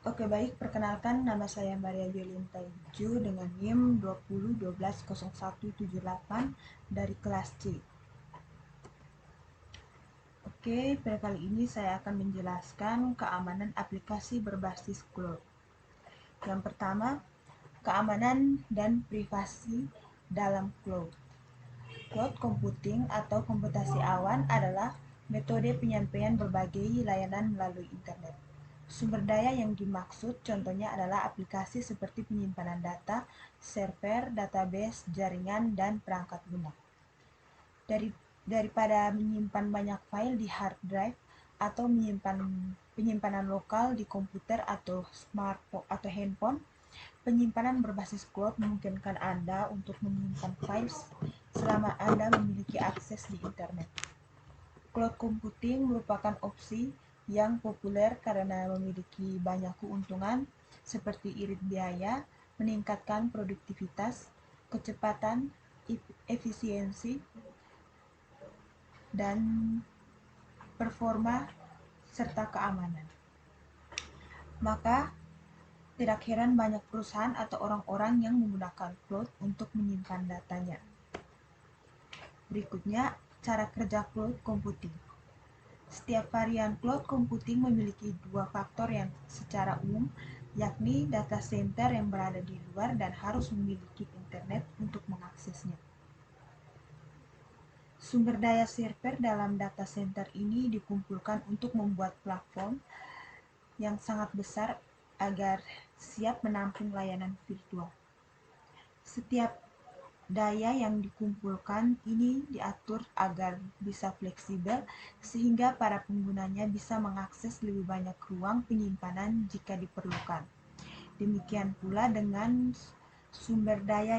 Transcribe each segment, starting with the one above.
Oke baik, perkenalkan nama saya Maria Yolinta Ju dengan NIM 20120178 dari kelas C. Oke, pada kali ini saya akan menjelaskan keamanan aplikasi berbasis cloud. Yang pertama, keamanan dan privasi dalam cloud. Cloud computing atau komputasi awan adalah metode penyampaian berbagai layanan melalui internet. Sumber daya yang dimaksud contohnya adalah aplikasi seperti penyimpanan data, server, database, jaringan, dan perangkat lunak. Daripada menyimpan banyak file di hard drive atau menyimpan penyimpanan lokal di komputer atau smartphone atau handphone, penyimpanan berbasis cloud memungkinkan Anda untuk menyimpan file selama Anda memiliki akses di internet. Cloud computing merupakan opsi yang populer karena memiliki banyak keuntungan seperti irit biaya, meningkatkan produktivitas, kecepatan, efisiensi, dan performa serta keamanan. Maka tidak heran banyak perusahaan atau orang-orang yang menggunakan cloud untuk menyimpan datanya. Berikutnya, cara kerja cloud computing. Setiap varian cloud computing memiliki dua faktor yang secara umum, yakni data center yang berada di luar dan harus memiliki internet untuk mengaksesnya. Sumber daya server dalam data center ini dikumpulkan untuk membuat platform yang sangat besar agar siap menampung layanan virtual. Setiap daya yang dikumpulkan ini diatur agar bisa fleksibel sehingga para penggunanya bisa mengakses lebih banyak ruang penyimpanan jika diperlukan. Demikian pula dengan sumber daya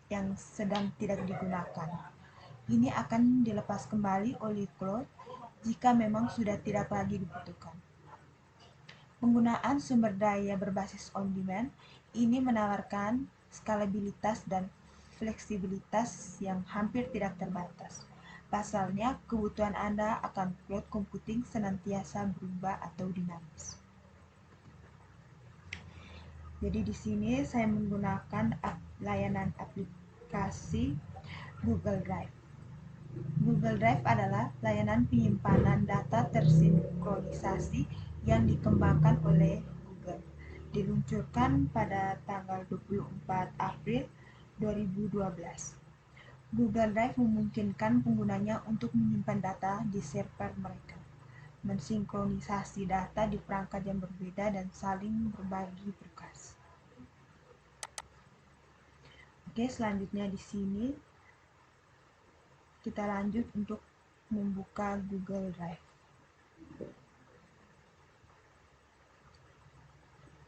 yang sedang tidak digunakan. Ini akan dilepas kembali oleh cloud jika memang sudah tidak lagi dibutuhkan. Penggunaan sumber daya berbasis on-demand ini menawarkan skalabilitas dan fleksibilitas yang hampir tidak terbatas. Pasalnya, kebutuhan Anda akan cloud computing senantiasa berubah atau dinamis. Jadi di sini saya menggunakan layanan aplikasi Google Drive. Google Drive adalah layanan penyimpanan data tersinkronisasi yang dikembangkan oleh Google. Diluncurkan pada tanggal 24 April 2012. Google Drive memungkinkan penggunanya untuk menyimpan data di server mereka, mensinkronisasi data di perangkat yang berbeda, dan saling berbagi berkas. Oke, selanjutnya di sini kita lanjut untuk membuka Google Drive.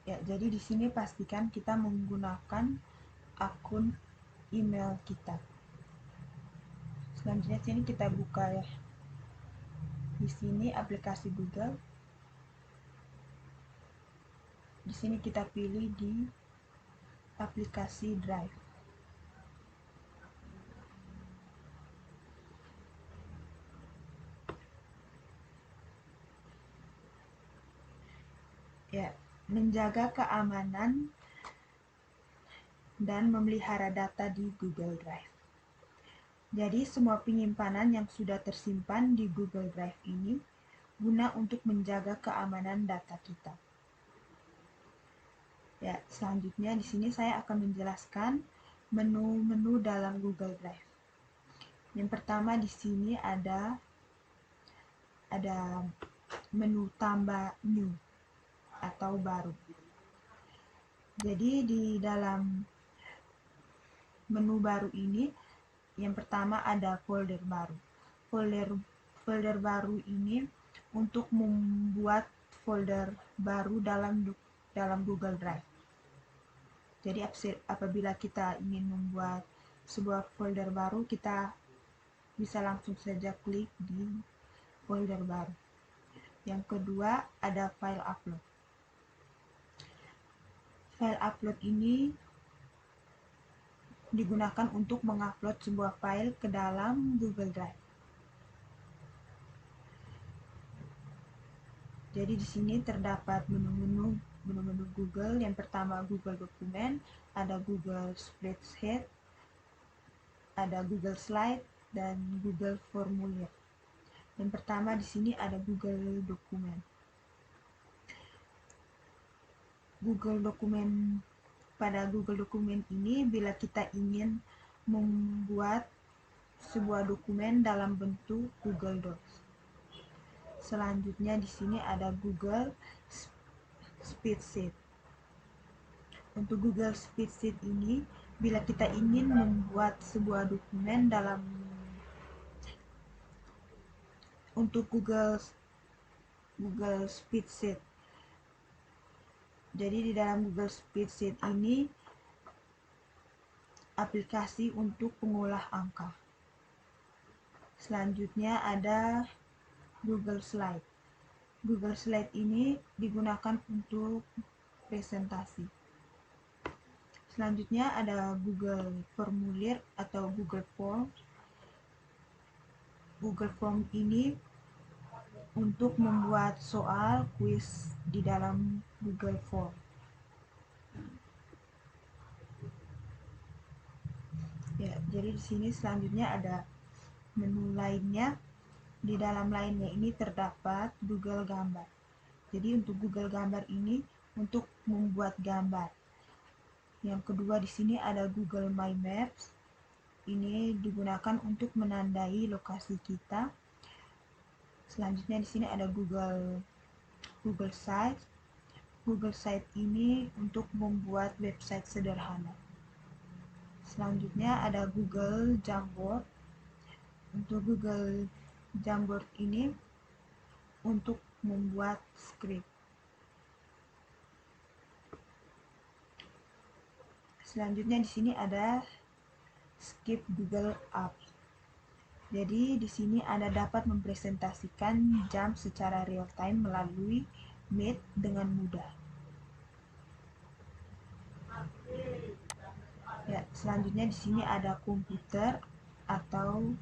Ya, jadi di sini pastikan kita menggunakan akun email kita. Selanjutnya sini kita buka ya. Di sini aplikasi Google. Di sini kita pilih di aplikasi Drive. Ya, menjaga keamanan dan memelihara data di Google Drive. Jadi semua penyimpanan yang sudah tersimpan di Google Drive ini guna untuk menjaga keamanan data kita. Ya, selanjutnya di sini saya akan menjelaskan menu-menu dalam Google Drive. Yang pertama di sini ada menu tambah new atau baru. Jadi di dalam menu baru ini yang pertama ada folder baru. Folder baru ini untuk membuat folder baru dalam Google Drive. Jadi apabila kita ingin membuat sebuah folder baru, kita bisa langsung saja klik di folder baru. Yang kedua ada file upload. File upload ini digunakan untuk mengupload sebuah file ke dalam Google Drive. Jadi di sini terdapat menu-menu Google. Yang pertama Google Dokumen, ada Google Spreadsheet, ada Google Slide, dan Google Formulir. Yang pertama di sini ada Google Dokumen. Pada Google Dokumen ini, bila kita ingin membuat sebuah dokumen dalam bentuk Google Docs. Selanjutnya di sini ada Google Spreadsheet. Untuk Google Spreadsheet ini, bila kita ingin membuat sebuah dokumen untuk Google Spreadsheet. Jadi di dalam Google Spreadsheet ini aplikasi untuk pengolah angka. Selanjutnya ada Google Slide. Google Slide ini digunakan untuk presentasi. Selanjutnya ada Google Formulir atau Google Form. Google Form ini untuk membuat soal kuis di dalam Google Form. Ya, jadi di sini selanjutnya ada menu lainnya. Di dalam lainnya ini terdapat Google Gambar. Jadi untuk Google Gambar ini untuk membuat gambar. Yang kedua di sini ada Google My Maps. Ini digunakan untuk menandai lokasi kita. Selanjutnya di sini ada Google Sites. Google Sites ini untuk membuat website sederhana. Selanjutnya ada Google Jamboard. Untuk Google Jamboard ini untuk membuat script. Selanjutnya di sini ada Skip Google Apps. Jadi di sini Anda dapat mempresentasikan jam secara real time melalui Meet dengan mudah. Ya, selanjutnya di sini ada komputer atau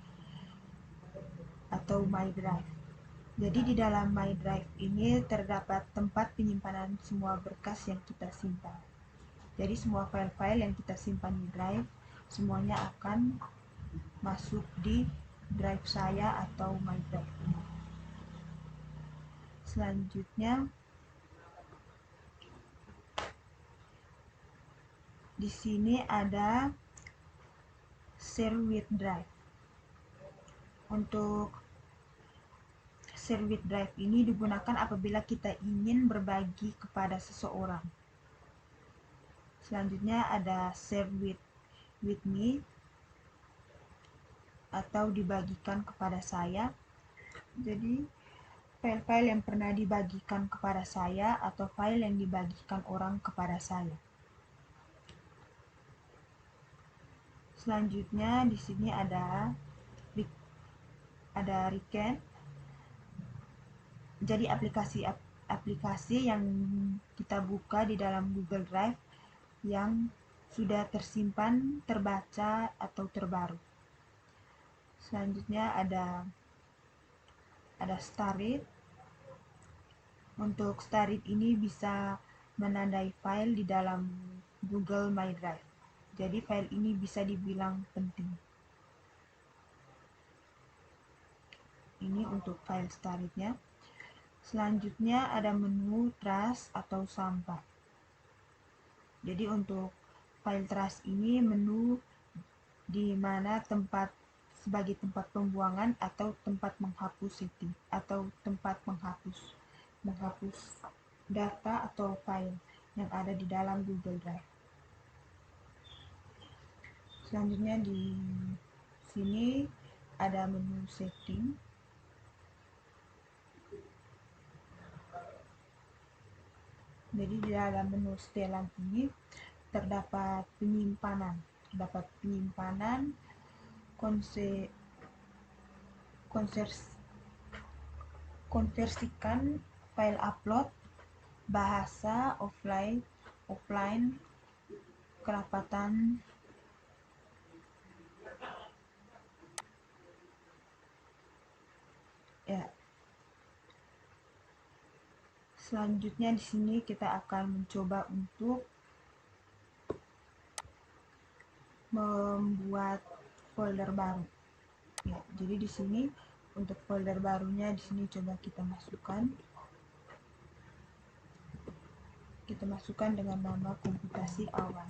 My Drive. Jadi di dalam My Drive ini terdapat tempat penyimpanan semua berkas yang kita simpan. Jadi semua file-file yang kita simpan di Drive semuanya akan masuk di Drive saya atau My Drive ini. Selanjutnya di sini ada Share with Drive. Untuk Share with Drive ini digunakan apabila kita ingin berbagi kepada seseorang. Selanjutnya ada Share with me atau dibagikan kepada saya. Jadi file-file yang pernah dibagikan kepada saya atau file yang dibagikan orang kepada saya. Selanjutnya di sini ada Recant. Jadi aplikasi yang kita buka di dalam Google Drive yang sudah tersimpan, terbaca, atau terbaru. Selanjutnya ada Starit. Untuk Starit ini bisa menandai file di dalam Google My Drive. Jadi file ini bisa dibilang penting. Ini untuk file Staritnya. Selanjutnya ada menu trash atau sampah. Jadi untuk file trash ini menu di mana sebagai tempat pembuangan atau tempat menghapus setting atau tempat menghapus data atau file yang ada di dalam Google Drive. Selanjutnya di sini ada menu setting. Jadi di dalam menu setelan ini terdapat penyimpanan, konversikan file upload, bahasa, offline, kerapatan, ya. Selanjutnya di sini kita akan mencoba untuk membuat folder baru. Ya, jadi di sini untuk folder barunya di sini coba kita masukkan. Kita masukkan dengan nama komputasi awan.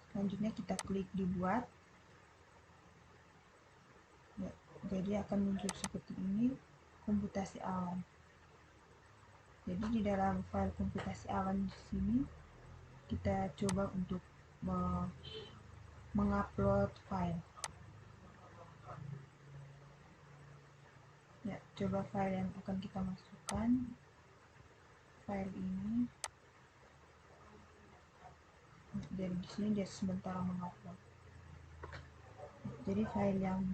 Selanjutnya kita klik dibuat. Ya, jadi akan muncul seperti ini, komputasi awan. Jadi di dalam file komputasi awan di sini kita coba untuk mengupload file. Ya, coba file yang akan kita masukkan, file ini. Jadi di sini dia sebentar mengupload. Jadi file yang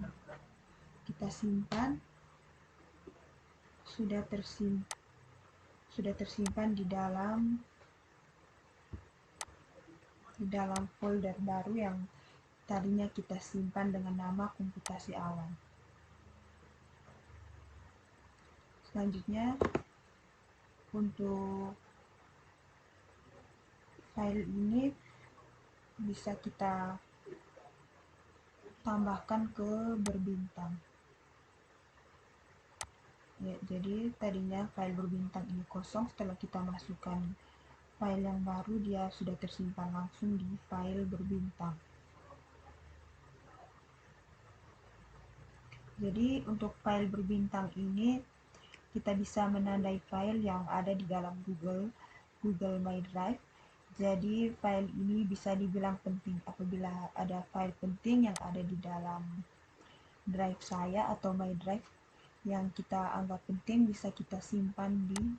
kita simpan sudah tersimpan di dalam folder baru yang tadinya kita simpan dengan nama komputasi awan. Selanjutnya untuk file ini bisa kita tambahkan ke berbintang. Ya, jadi tadinya file berbintang ini kosong, setelah kita masukkan file yang baru dia sudah tersimpan langsung di file berbintang. Jadi untuk file berbintang ini kita bisa menandai file yang ada di dalam Google My Drive. Jadi file ini bisa dibilang penting apabila ada file penting yang ada di dalam drive saya atau My Drive yang kita anggap penting, bisa kita simpan di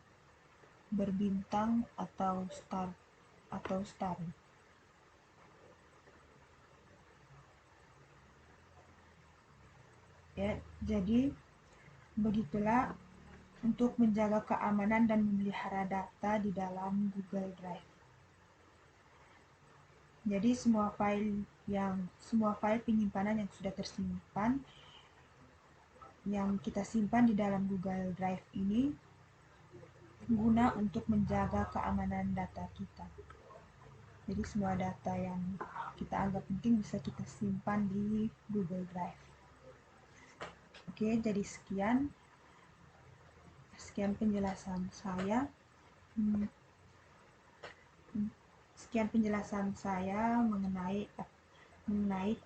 berbintang atau star. Ya, jadi begitulah untuk menjaga keamanan dan memelihara data di dalam Google Drive. Jadi semua file penyimpanan yang sudah tersimpan yang kita simpan di dalam Google Drive ini guna untuk menjaga keamanan data kita. Jadi semua data yang kita anggap penting bisa kita simpan di Google Drive. Oke, jadi sekian penjelasan saya. Sekian penjelasan saya mengenai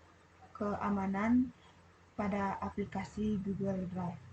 keamanan pada aplikasi Google Drive.